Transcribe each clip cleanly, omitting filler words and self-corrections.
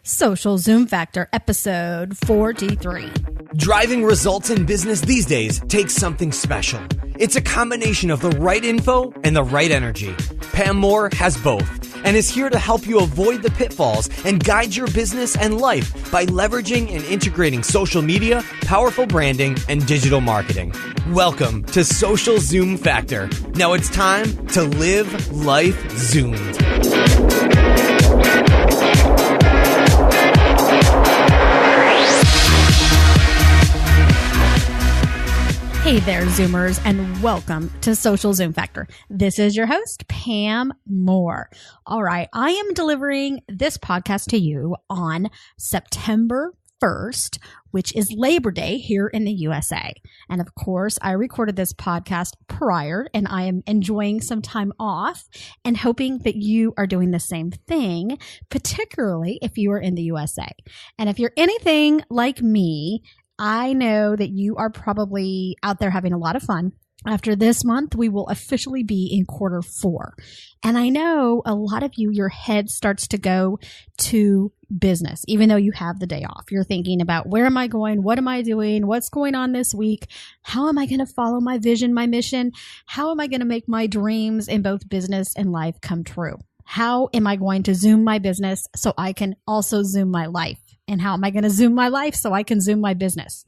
Social Zoom Factor, episode 43. Driving results in business these days takes something special. It's a combination of the right info and the right energy. Pam Moore has both and is here to help you avoid the pitfalls and guide your business and life by leveraging and integrating social media, powerful branding, and digital marketing. Welcome to Social Zoom Factor. Now it's time to live life zoomed. Hey there, Zoomers, and welcome to Social Zoom Factor. This is your host, Pam Moore. All right, I am delivering this podcast to you on September 1st, which is Labor Day here in the USA. And of course, I recorded this podcast prior, and I am enjoying some time off and hoping that you are doing the same thing, particularly if you are in the USA. And if you're anything like me, I know that you are probably out there having a lot of fun. After this month, we will officially be in quarter 4. And I know a lot of you, your head starts to go to business, even though you have the day off. You're thinking about, where am I going? What am I doing? What's going on this week? How am I going to follow my vision, my mission? How am I going to make my dreams in both business and life come true? How am I going to Zoom my business so I can also Zoom my life? And how am I going to Zoom my life so I can Zoom my business?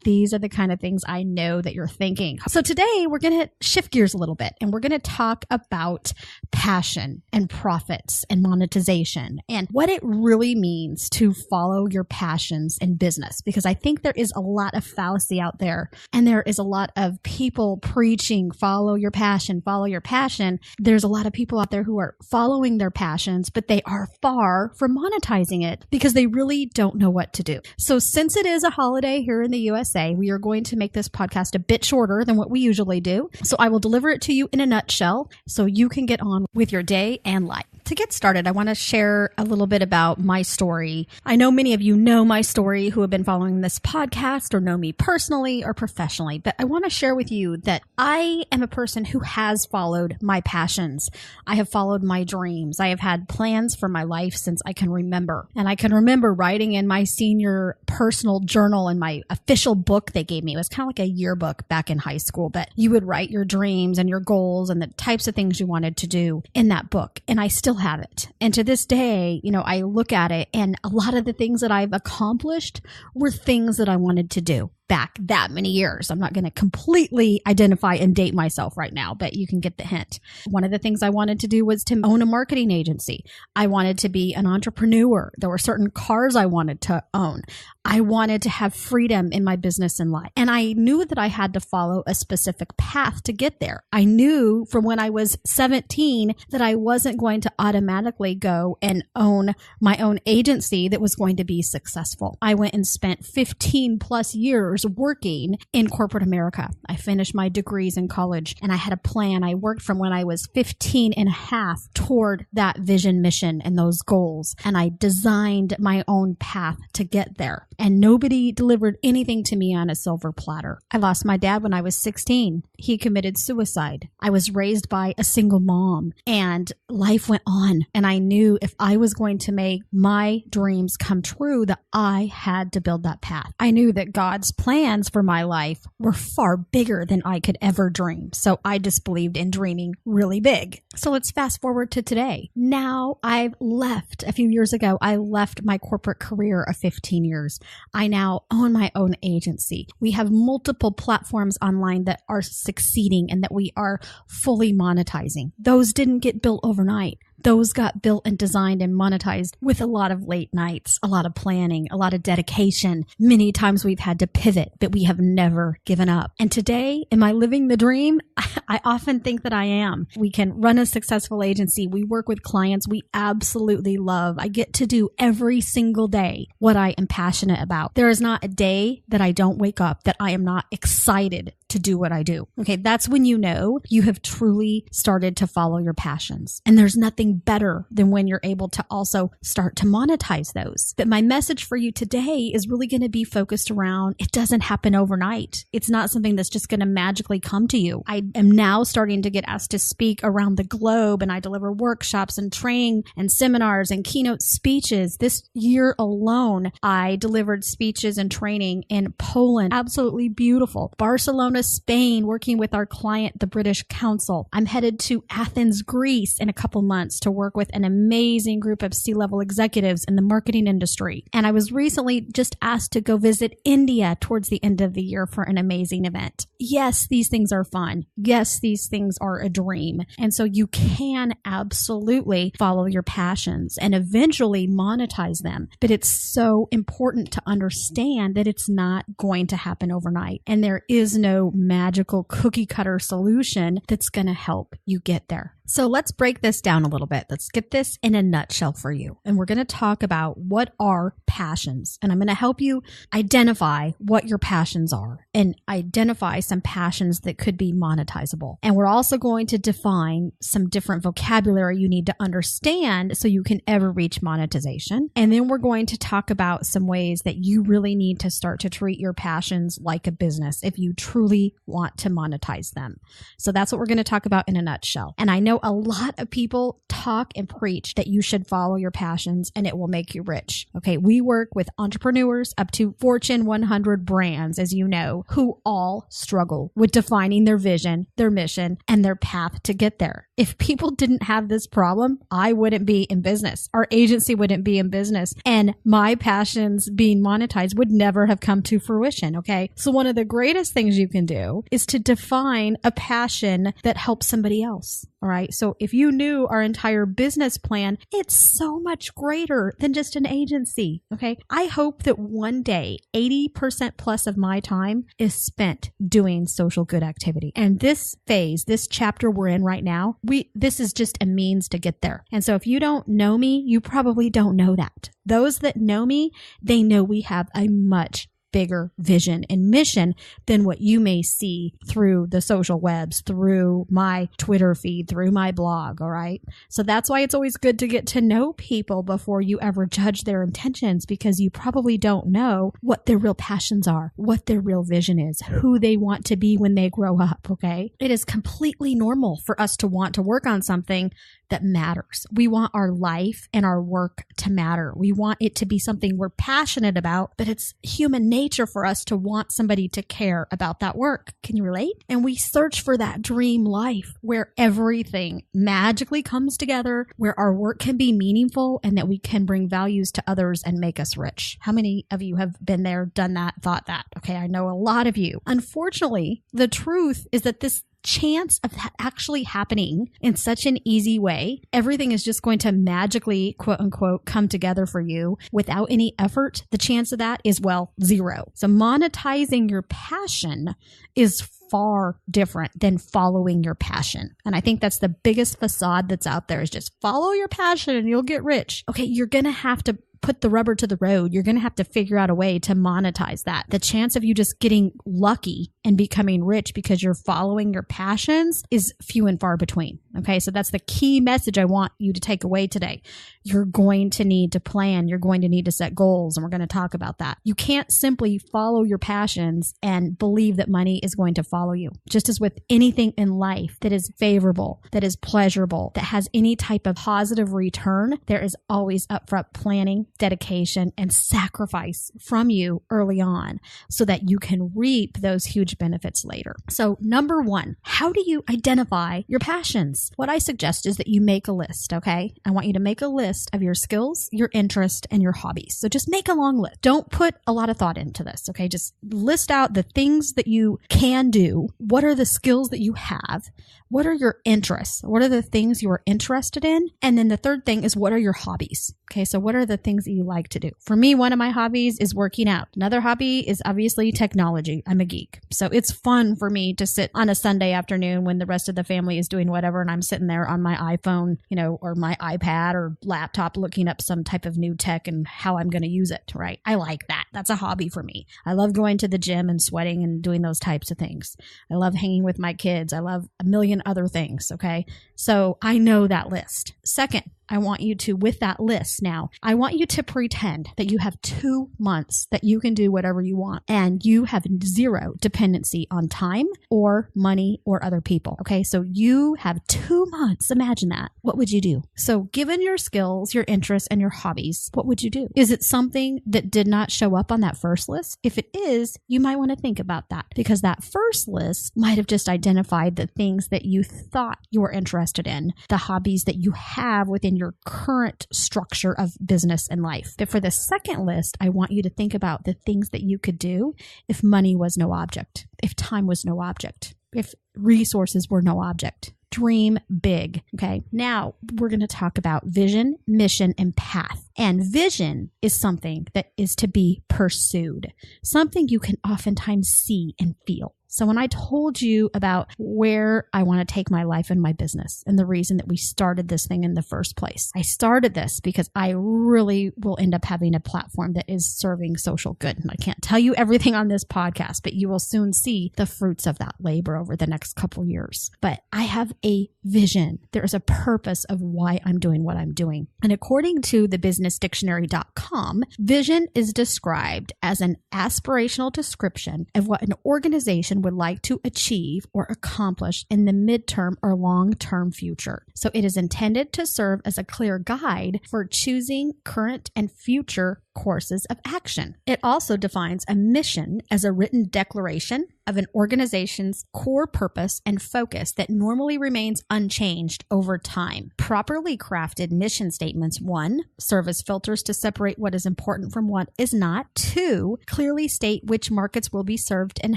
These are the kind of things I know that you're thinking. So today we're going to shift gears a little bit and we're going to talk about passion and profits and monetization and what it really means to follow your passions in business. Because I think there is a lot of fallacy out there and there is a lot of people preaching, follow your passion, follow your passion. There's a lot of people out there who are following their passions, but they are far from monetizing it because they really don't know what to do. So since it is a holiday here in the USA, we are going to make this podcast a bit shorter than what we usually do. So I will deliver it to you in a nutshell so you can get on with your day and life. To get started, I want to share a little bit about my story. I know many of you know my story who have been following this podcast or know me personally or professionally, but I want to share with you that I am a person who has followed my passions. I have followed my dreams. I have had plans for my life since I can remember. And I can remember writing in my senior personal journal in my official book they gave me. It was kind of like a yearbook back in high school, but you would write your dreams and your goals and the types of things you wanted to do in that book. And I still have it. And to this day, I look at it and a lot of the things that I've accomplished were things that I wanted to do back that many years. I'm not going to completely identify and date myself right now, but you can get the hint. One of the things I wanted to do was to own a marketing agency. I wanted to be an entrepreneur. There were certain cars I wanted to own. I wanted to have freedom in my business and life. And I knew that I had to follow a specific path to get there. I knew from when I was 17 that I wasn't going to automatically go and own my own agency that was going to be successful. I went and spent 15 plus years working in corporate America. I finished my degrees in college and I had a plan. I worked from when I was 15 and a half toward that vision, mission, and those goals. And I designed my own path to get there. And nobody delivered anything to me on a silver platter. I lost my dad when I was 16. He committed suicide. I was raised by a single mom and life went on. And I knew if I was going to make my dreams come true, that I had to build that path. I knew that God's plans for my life were far bigger than I could ever dream. So I just believed in dreaming really big. So let's fast forward to today. Now I've left, a few years ago, I left my corporate career of 15 years. I now own my own agency. We have multiple platforms online that are succeeding and that we are fully monetizing. Those didn't get built overnight. Those got built and designed and monetized with a lot of late nights, a lot of planning, a lot of dedication. Many times we've had to pivot, but we have never given up. And today, am I living the dream? I often think that I am. We can run a successful agency. We work with clients we absolutely love. I get to do every single day what I am passionate about. There is not a day that I don't wake up that I am not excited to do what I do. Okay, that's when you know you have truly started to follow your passions. And there's nothing better than when you're able to also start to monetize those. But my message for you today is really going to be focused around it doesn't happen overnight. It's not something that's just going to magically come to you. I am now starting to get asked to speak around the globe, and I deliver workshops and training and seminars and keynote speeches. This year alone, I delivered speeches and training in Poland. Absolutely beautiful. Barcelona, Spain, working with our client, the British Council. I'm headed to Athens, Greece in a couple months to work with an amazing group of C-level executives in the marketing industry. And I was recently just asked to go visit India towards the end of the year for an amazing event. Yes, these things are fun. Yes, these things are a dream. And so you can absolutely follow your passions and eventually monetize them. But it's so important to understand that it's not going to happen overnight. And there is no magical cookie cutter solution that's going to help you get there. So let's break this down a little bit. Let's get this in a nutshell for you. And we're going to talk about what are passions. And I'm going to help you identify what your passions are and identify some passions that could be monetizable. And we're also going to define some different vocabulary you need to understand so you can ever reach monetization. And then we're going to talk about some ways that you really need to start to treat your passions like a business if you truly want to monetize them. So that's what we're going to talk about in a nutshell. And I know a lot of people talk and preach that you should follow your passions and it will make you rich. Okay, we work with entrepreneurs up to Fortune 100 brands, as you know, who all struggle with defining their vision, their mission, and their path to get there. If people didn't have this problem, I wouldn't be in business. Our agency wouldn't be in business. And my passions being monetized would never have come to fruition. Okay, so one of the greatest things you can do is to define a passion that helps somebody else. All right. So if you knew our entire business plan, it's so much greater than just an agency. Okay. I hope that one day 80% plus of my time is spent doing social good activity. And this phase, this chapter we're in right now, this is just a means to get there. And so if you don't know me, you probably don't know that. Those that know me, they know we have a much bigger vision and mission than what you may see through the social webs, through my Twitter feed, through my blog. All right. So that's why it's always good to get to know people before you ever judge their intentions, because you probably don't know what their real passions are, what their real vision is, who they want to be when they grow up. Okay. It is completely normal for us to want to work on something that matters. We want our life and our work to matter. We want it to be something we're passionate about, but it's human nature for us to want somebody to care about that work. Can you relate? And we search for that dream life where everything magically comes together, where our work can be meaningful and that we can bring values to others and make us rich. How many of you have been there, done that, thought that? Okay, I know a lot of you. Unfortunately, the truth is that this chance of that actually happening in such an easy way, everything is just going to magically, quote unquote, come together for you without any effort. The chance of that is, well, zero. So monetizing your passion is far different than following your passion. And I think that's the biggest facade that's out there, is just follow your passion and you'll get rich. Okay, you're going to have to put the rubber to the road. You're going to have to figure out a way to monetize that. The chance of you just getting lucky and becoming rich because you're following your passions is few and far between. Okay, so that's the key message I want you to take away today. You're going to need to plan. You're going to need to set goals, and we're going to talk about that. You can't simply follow your passions and believe that money is going to follow you. Just as with anything in life that is favorable, that is pleasurable, that has any type of positive return, there is always upfront planning, dedication, and sacrifice from you early on so that you can reap those huge benefits later. So number one, how do you identify your passions? What I suggest is that you make a list, okay? I want you to make a list of your skills, your interest, and your hobbies. So just make a long list. Don't put a lot of thought into this, okay? Just list out the things that you can do. What are the skills that you have? What are your interests? What are the things you are interested in? And then the third thing is, what are your hobbies? Okay, so what are the things that you like to do? For me, one of my hobbies is working out. Another hobby is obviously technology. I'm a geek. So it's fun for me to sit on a Sunday afternoon when the rest of the family is doing whatever and I'm sitting there on my iPhone, or my iPad or laptop looking up some type of new tech and how I'm going to use it, right? I like that. That's a hobby for me. I love going to the gym and sweating and doing those types of things. I love hanging with my kids. I love a million other things. Okay. So I know that list. Second, I want you to, with that list now, I want you to pretend that you have 2 months that you can do whatever you want and you have zero dependency on time or money or other people. Okay. So you have 2 months. Imagine that. What would you do? So given your skills, your interests, and your hobbies, what would you do? Is it something that did not show up on that first list? If it is, you might want to think about that because that first list might have just identified the things that you thought you were interested in, the hobbies that you have within your current structure of business and life. But for the second list, I want you to think about the things that you could do if money was no object, if time was no object, if resources were no object. Dream big. Okay. Now we're going to talk about vision, mission, and path. And vision is something that is to be pursued, something you can oftentimes see and feel. So when I told you about where I want to take my life and my business and the reason that we started this thing in the first place, I started this because I really will end up having a platform that is serving social good. And I can't tell you everything on this podcast, but you will soon see the fruits of that labor over the next couple years. But I have a vision. There is a purpose of why I'm doing what I'm doing. And according to the businessdictionary.com, vision is described as an aspirational description of what an organization would like to achieve or accomplish in the midterm or long-term future. So it is intended to serve as a clear guide for choosing current and future courses of action. It also defines a mission as a written declaration of an organization's core purpose and focus that normally remains unchanged over time. Properly crafted mission statements, 1, serve as filters to separate what is important from what is not. 2, clearly state which markets will be served and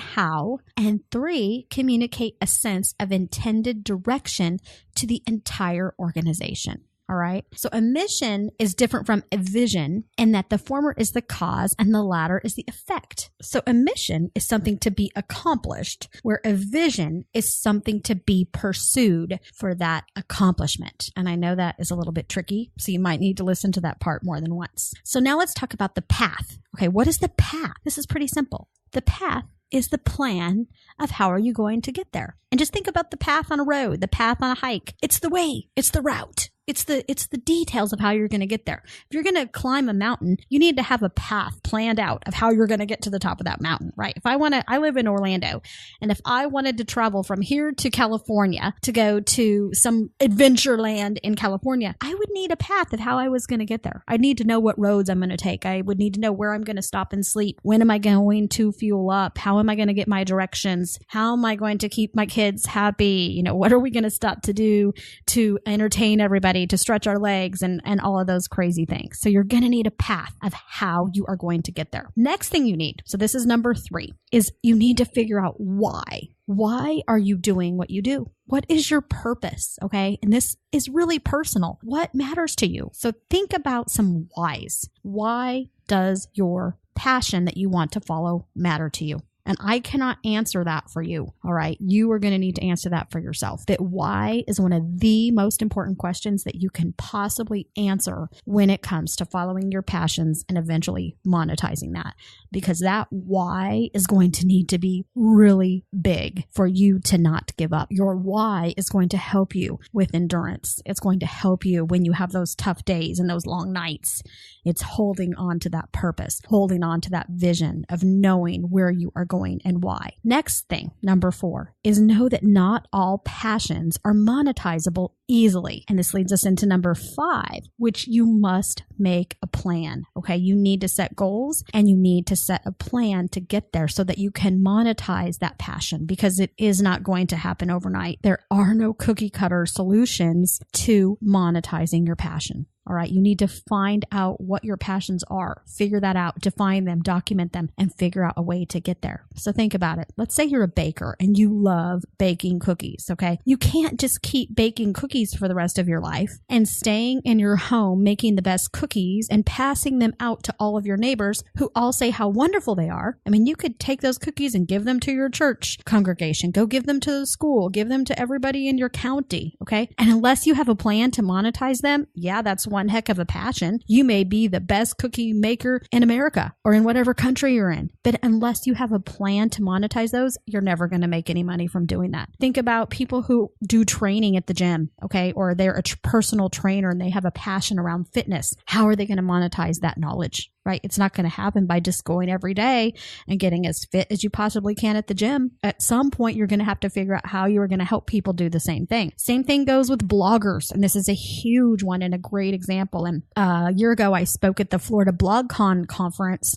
how. And 3, communicate a sense of intended direction to the entire organization. All right. So a mission is different from a vision in that the former is the cause and the latter is the effect. So a mission is something to be accomplished, where a vision is something to be pursued for that accomplishment. And I know that is a little bit tricky, so you might need to listen to that part more than once. So now let's talk about the path. Okay. What is the path? This is pretty simple. The path is the plan of how are you going to get there. And just think about the path on a road, the path on a hike. It's the way, it's the route. It's the details of how you're going to get there. If you're going to climb a mountain, you need to have a path planned out of how you're going to get to the top of that mountain, right? I live in Orlando, and if I wanted to travel from here to California to go to some adventure land in California, I would need a path of how I was going to get there. I'd need to know what roads I'm going to take. I would need to know where I'm going to stop and sleep. When am I going to fuel up? How am I going to get my directions? How am I going to keep my kids happy? What are we going to stop to do to entertain everybody, to stretch our legs and all of those crazy things. So you're going to need a path of how you are going to get there. Next thing you need, so this is number 3, is you need to figure out why. Why are you doing what you do? What is your purpose? Okay. And this is really personal. What matters to you? So think about some whys. Why does your passion that you want to follow matter to you? And I cannot answer that for you. All right. You are going to need to answer that for yourself. That why is one of the most important questions that you can possibly answer when it comes to following your passions and eventually monetizing that. Because that why is going to need to be really big for you to not give up. Your why is going to help you with endurance. It's going to help you when you have those tough days and those long nights. It's holding on to that purpose, holding on to that vision of knowing where you are going and why. Next thing, number 4, is know that not all passions are monetizable easily. And this leads us into number 5, which you must make a plan. Okay. You need to set goals and you need to set a plan to get there so that you can monetize that passion, because it is not going to happen overnight. There are no cookie cutter solutions to monetizing your passion. All right. You need to find out what your passions are, figure that out, define them, document them, and figure out a way to get there. So think about it. Let's say you're a baker and you love baking cookies. Okay. You can't just keep baking cookies for the rest of your life and staying in your home, making the best cookies and passing them out to all of your neighbors who all say how wonderful they are. I mean, you could take those cookies and give them to your church congregation, go give them to the school, give them to everybody in your county. Okay. And unless you have a plan to monetize them, yeah, that's one heck of a passion. You may be the best cookie maker in America or in whatever country you're in. But unless you have a plan to monetize those, you're never going to make any money from doing that. Think about people who do training at the gym, okay? Or they're a personal trainer and they have a passion around fitness. How are they going to monetize that knowledge? Right? It's not going to happen by just going every day and getting as fit as you possibly can at the gym. At some point, you're going to have to figure out how you are going to help people do the same thing. Same thing goes with bloggers. And this is a huge one and a great example. And a year ago, I spoke at the Florida BlogCon conference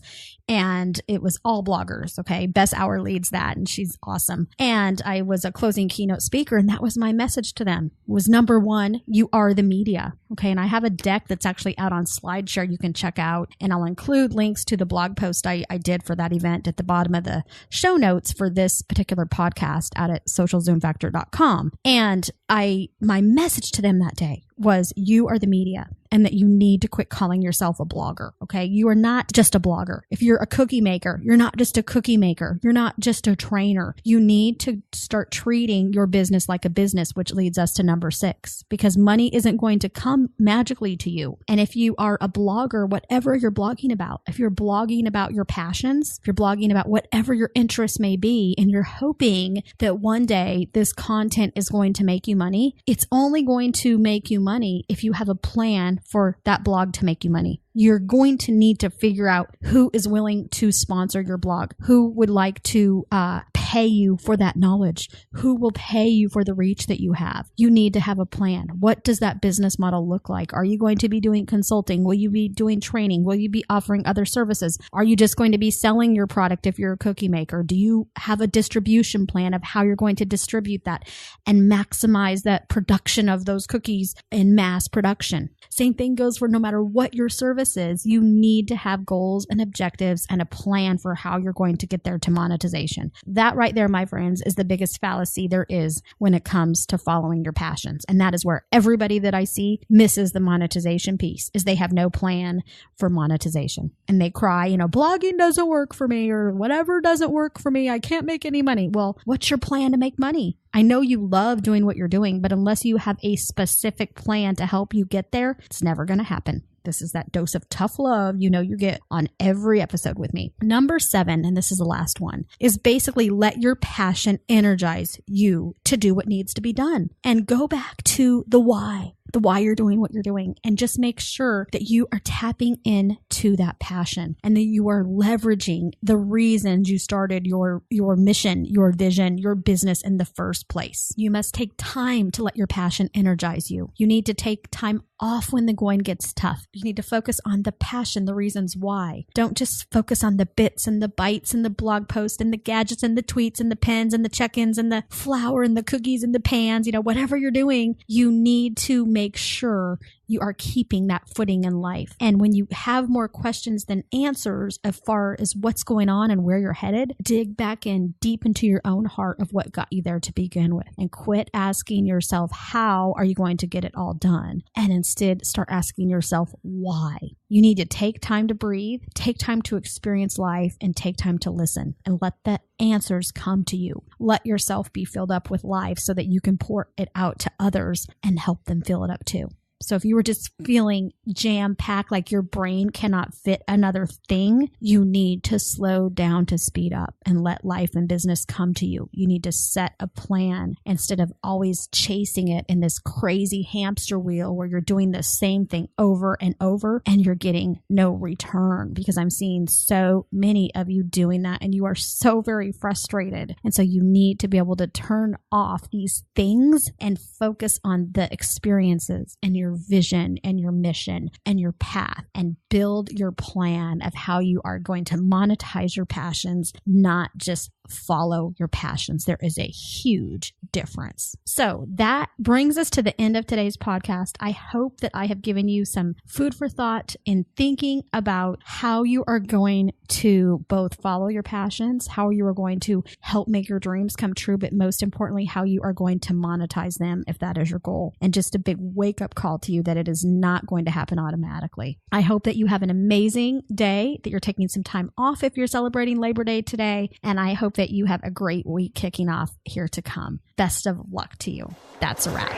and it was all bloggers. Okay. Bess Hour leads that and she's awesome. And I was a closing keynote speaker and that was my message to them was number one, you are the media. Okay. And I have a deck that's actually out on SlideShare you can check out and I'll include links to the blog post I did for that event at the bottom of the show notes for this particular podcast out at socialzoomfactor.com. And my message to them that day was you are the media and that you need to quit calling yourself a blogger. Okay. You are not just a blogger. If you're a cookie maker, you're not just a cookie maker. You're not just a trainer. You need to start treating your business like a business, which leads us to number 6, because money isn't going to come magically to you. And if you are a blogger, whatever you're blogging about, if you're blogging about your passions, if you're blogging about whatever your interests may be, and you're hoping that one day this content is going to make you money, it's only going to make you money if you have a plan for that blog to make you money. You're going to need to figure out who is willing to sponsor your blog, who would like to pay you for that knowledge, who will pay you for the reach that you have. You need to have a plan. What does that business model look like? Are you going to be doing consulting? Will you be doing training? Will you be offering other services? Are you just going to be selling your product if you're a cookie maker? Do you have a distribution plan of how you're going to distribute that and maximize that production of those cookies in mass production? Same thing goes for no matter what your service is. You need to have goals and objectives and a plan for how you're going to get there to monetization. That right there, my friends, is the biggest fallacy there is when it comes to following your passions. And that is where everybody that I see misses the monetization piece, is they have no plan for monetization. And they cry, blogging doesn't work for me, or whatever doesn't work for me. I can't make any money. Well, what's your plan to make money? I know you love doing what you're doing, but unless you have a specific plan to help you get there, it's never going to happen. This is that dose of tough love you get on every episode with me. Number 7, and this is the last one, is basically let your passion energize you to do what needs to be done. And go back to the why you're doing what you're doing, and just make sure that you are tapping into that passion and that you are leveraging the reasons you started your mission, your vision, your business in the first place. You must take time to let your passion energize you. You need to take time off when the going gets tough. You need to focus on the passion, the reasons why. Don't just focus on the bits and the bytes and the blog posts and the gadgets and the tweets and the pens and the check-ins and the flour and the cookies and the pans, whatever you're doing, you need to make sure you are keeping that footing in life. And when you have more questions than answers as far as what's going on and where you're headed, dig back in deep into your own heart of what got you there to begin with, and quit asking yourself, how are you going to get it all done? And instead start asking yourself, why? You need to take time to breathe, take time to experience life, and take time to listen, and let the answers come to you. Let yourself be filled up with life so that you can pour it out to others and help them fill it up too. So if you were just feeling jam-packed, like your brain cannot fit another thing, you need to slow down to speed up and let life and business come to you. You need to set a plan instead of always chasing it in this crazy hamster wheel where you're doing the same thing over and over and you're getting no return, because I'm seeing so many of you doing that and you are so very frustrated. And so you need to be able to turn off these things and focus on the experiences and your vision and your mission and your path, and build your plan of how you are going to monetize your passions, not just follow your passions. There is a huge difference. So that brings us to the end of today's podcast. I hope that I have given you some food for thought in thinking about how you are going to both follow your passions, how you are going to help make your dreams come true, but most importantly, how you are going to monetize them if that is your goal. And just a big wake up call to you that it is not going to happen automatically. I hope that you have an amazing day, that you're taking some time off if you're celebrating Labor Day today. And I hope hope that you have a great week kicking off here to come. Best of luck to you. That's a wrap.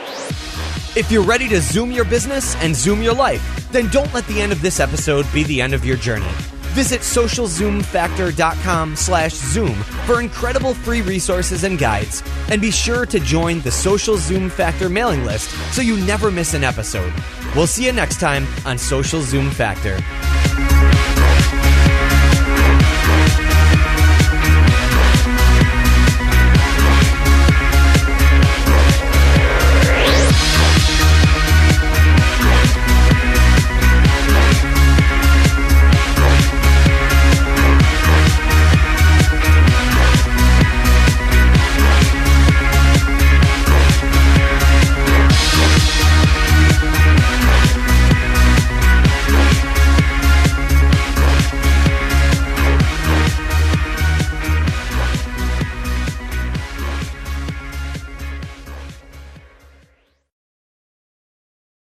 If you're ready to Zoom your business and Zoom your life, then don't let the end of this episode be the end of your journey. Visit socialzoomfactor.com/Zoom for incredible free resources and guides. And be sure to join the Social Zoom Factor mailing list so you never miss an episode. We'll see you next time on Social Zoom Factor.